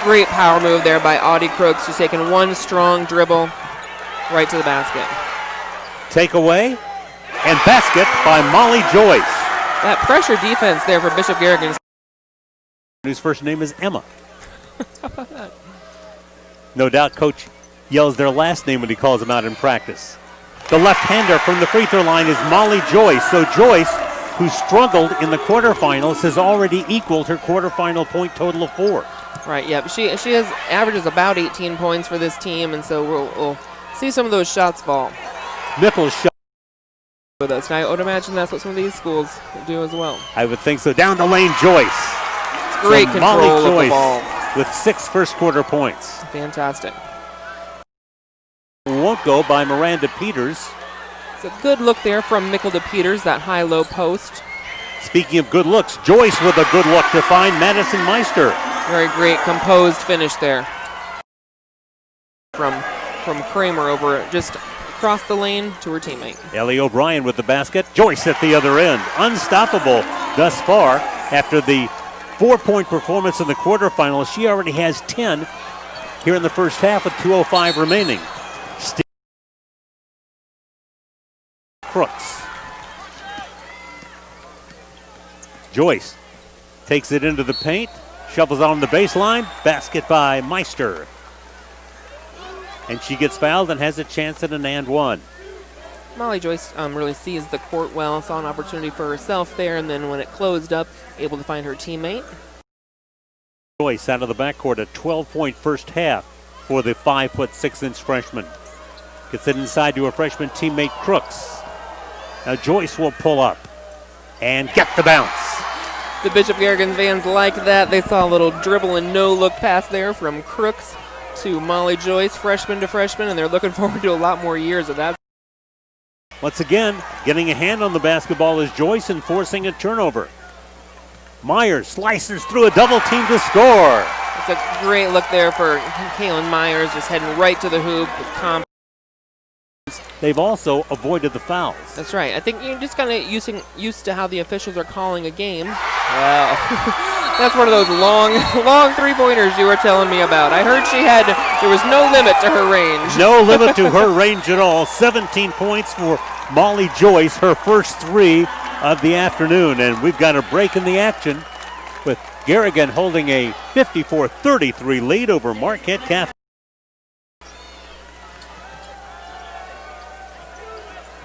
Great power move there by Audie Crooks. She's taking one strong dribble right to the basket. Takeaway and basket by Molly Joyce. That pressure defense there for Bishop Garrigan. Whose first name is Emma. How about that? No doubt Coach yells their last name when he calls them out in practice. The left-hander from the free throw line is Molly Joyce. So Joyce, who struggled in the quarterfinals, has already equaled her quarterfinal point total of 4. Right, yeah. She averages about 18 points for this team, and so we'll see some of those shots fall. Nichols shot with us. And I would imagine that's what some of these schools do as well. I would think so. Down the lane, Joyce. It's great control Molly of Joyce the ball. With 6 first quarter points. Fantastic. Won't go by Miranda Peters. It's a good look there from Mickelda Peters, that high-low post. Speaking of good looks, Joyce with a good look to find Madison Meister. Very great composed finish there from Kramer over just across the lane to her teammate. Ellie O'Brien with the basket. Joyce at the other end. Unstoppable thus far after the 4-point performance in the quarterfinals. She already has 10 here in the first half with 2:05 remaining. Crooks. Joyce takes it into the paint, shovels on the baseline, basket by Meister. And she gets fouled and has a chance at an and one. Molly Joyce really sees the court well, saw an opportunity for herself there, and then when it closed up, able to find her teammate. Joyce out of the backcourt, a 12-point first half for the 5'6" freshman. Gets it inside to her freshman teammate Crooks. Now Joyce will pull up and get the bounce. The Bishop Garrigan fans like that. They saw a little dribble and no-look pass there from Crooks to Molly Joyce, freshman to freshman, and they're looking forward to a lot more years of that. Once again, getting a hand on the basketball is Joyce and forcing a turnover. Myers slices through a double team to score. It's a great look there for Kaylin Myers, just heading right to the hoop with confidence. They've also avoided the fouls. That's right. I think you're just kind of used to how the officials are calling a game. Wow. That's one of those long three-pointers you were telling me about. I heard there was no limit to her range. No limit to her range at all. 17 points for Molly Joyce, her first 3 of the afternoon. And we've got a break in the action with Garrigan holding a 54-33 lead over Marquette Catholic.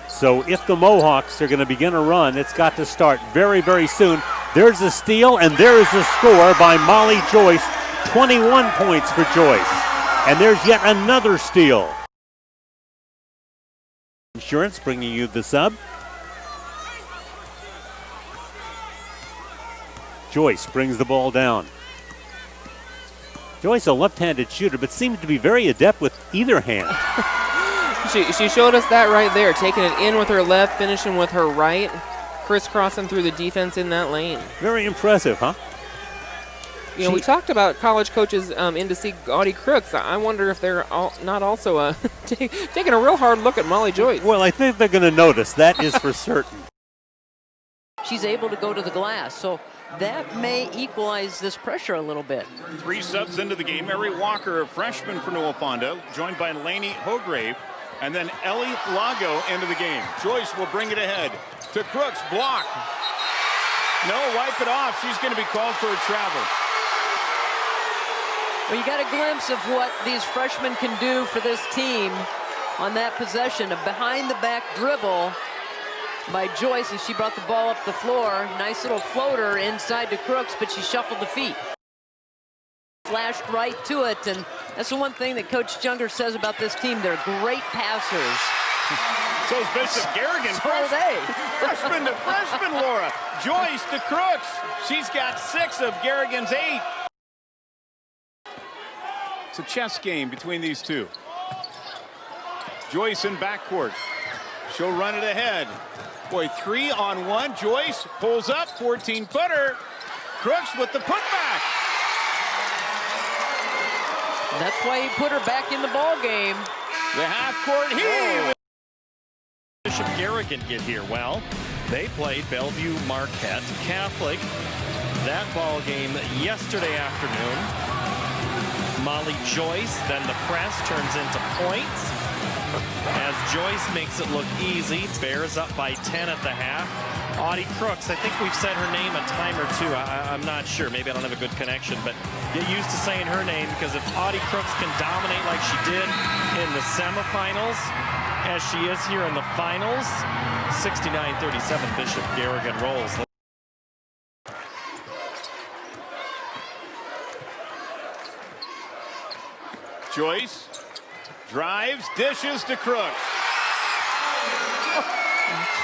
So if the Mohawks are going to begin a run, it's got to start very, very soon. There's a steal, and there is a score by Molly Joyce. 21 points for Joyce. And there's yet another steal. Insurance bringing you the sub. Joyce brings the ball down. Joyce, a left-handed shooter, but seems to be very adept with either hand. She showed us that right there, taking it in with her left, finishing with her right, crisscrossing through the defense in that lane. Very impressive, huh? You know, we talked about college coaches in to see Audie Crooks. I wonder if they're not also taking a real hard look at Molly Joyce. Well, I think they're going to notice. That is for certain. She's able to go to the glass, so that may equalize this pressure a little bit. 3 subs into the game. Mary Walker, a freshman for Newell Fonda, joined by Lainey Hograve. And then Ellie Lago into the game. Joyce will bring it ahead to Crooks. Block. No, wipe it off. She's going to be called for a travel. Well, you got a glimpse of what these freshmen can do for this team on that possession. A behind-the-back dribble by Joyce as she brought the ball up the floor. Nice little floater inside to Crooks, but she shuffled the feet. Flashed right to it, and that's the one thing that Coach Junger says about this team. They're great passers. So is Bishop Garrigan. So are they. Freshman to freshman, Laura. Joyce to Crooks. She's got 6 of Garrigan's 8. It's a chess game between these two. Joyce in backcourt. She'll run it ahead. Boy, 3-on-1. Joyce pulls up, 14-footer. Crooks with the putback. That's why he put her back in the ball game. The half-court heave. Bishop Garrigan get here? Well, they played Bellevue Marquette Catholic. That ball game yesterday afternoon. Molly Joyce. Then the press turns into points as Joyce makes it look easy. Bears up by 10 at the half. Audie Crooks, I think we've said her name a time or two. I'm not sure. Maybe I don't have a good connection, but get used to saying her name, because if Audie Crooks can dominate like she did in the semifinals, as she is here in the finals, 69-37, Bishop Garrigan rolls. Joyce drives, dishes to Crooks.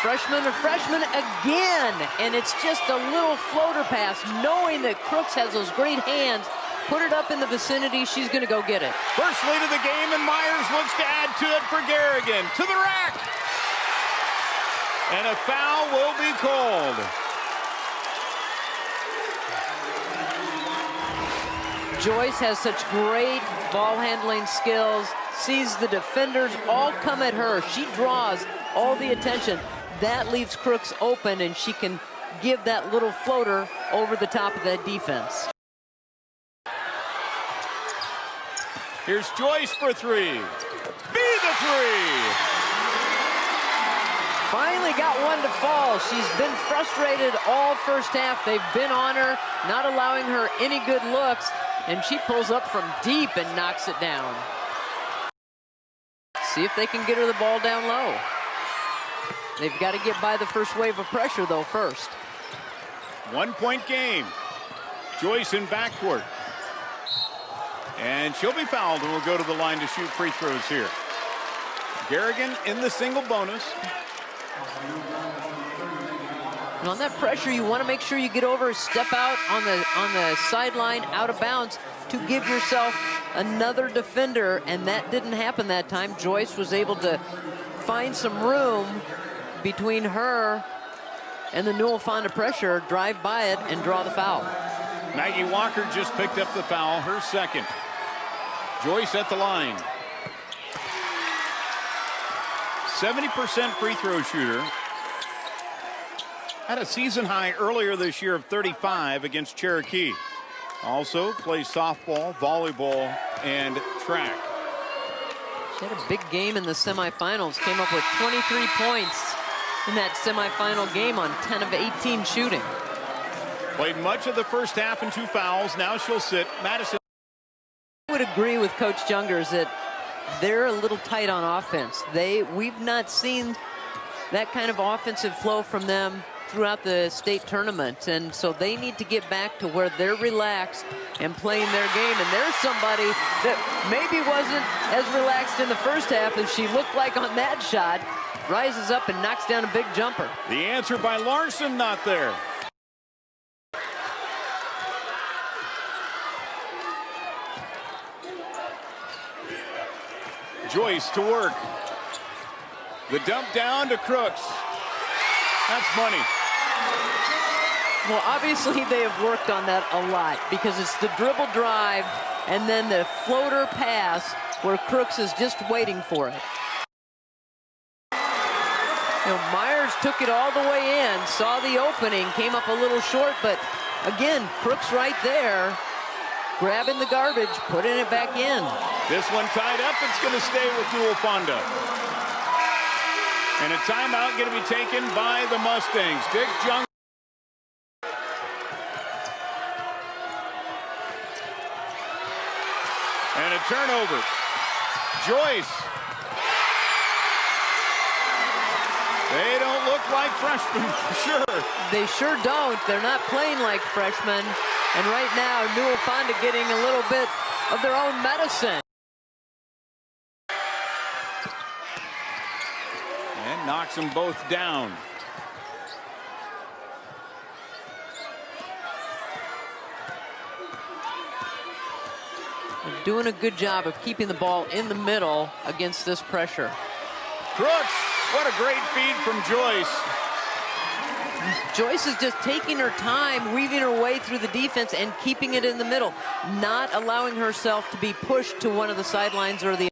Freshman again, and it's just a little floater pass, knowing that Crooks has those great hands. Put it up in the vicinity, she's gonna go get it. First lead of the game, and Myers looks to add to it for Garrigan. To the rack! And a foul will be called. Joyce has such great ball handling skills, sees the defenders all come at her. She draws all the attention. That leaves Crooks open, and she can give that little floater over the top of that defense. Here's Joyce for three. Be the three! Finally got one to fall. She's been frustrated all first half. They've been on her, not allowing her any good looks, and she pulls up from deep and knocks it down. See if they can get her the ball down low. They've got to get by the first wave of pressure, though, first. 1 point game. Joyce in backcourt. And she'll be fouled and will go to the line to shoot free throws here. Garrigan in the single bonus. And on that pressure, you want to make sure you get over, step out on the sideline, out of bounds, to give yourself another defender, and that didn't happen that time. Joyce was able to find some room between her and the Newell Fonda pressure, drive by it, and draw the foul. Maggie Walker just picked up the foul, her second. Joyce at the line. 70% free throw shooter. Had a season high earlier this year of 35 against Cherokee. Also plays softball, volleyball, and track. She had a big game in the semifinals, came up with 23 points in that semifinal game on 10 of 18 shooting. Played much of the first half and 2 fouls. Now she'll sit. Madison. I would agree with Coach Jungers that they're a little tight on offense. We've not seen that kind of offensive flow from them throughout the state tournament, and so they need to get back to where they're relaxed and playing their game. And there's somebody that maybe wasn't as relaxed in the first half as she looked like on that shot. Rises up and knocks down a big jumper. The answer by Larson, not there. Joyce to work. The dump down to Crooks. That's money. Well, obviously they have worked on that a lot, because it's the dribble drive and then the floater pass where Crooks is just waiting for it. You know, Myers took it all the way in, saw the opening, came up a little short, but again, Crooks right there, grabbing the garbage, putting it back in. This one tied up. It's going to stay with Newell Fonda. And a timeout going to be taken by the Mustangs. Dick Jung. And a turnover. Joyce. They don't look like freshmen for sure. They sure don't. They're not playing like freshmen. And right now, Newell Fonda getting a little bit of their own medicine. And knocks them both down. They're doing a good job of keeping the ball in the middle against this pressure. Crooks, what a great feed from Joyce. Joyce is just taking her time, weaving her way through the defense and keeping it in the middle, not allowing herself to be pushed to one of the sidelines or the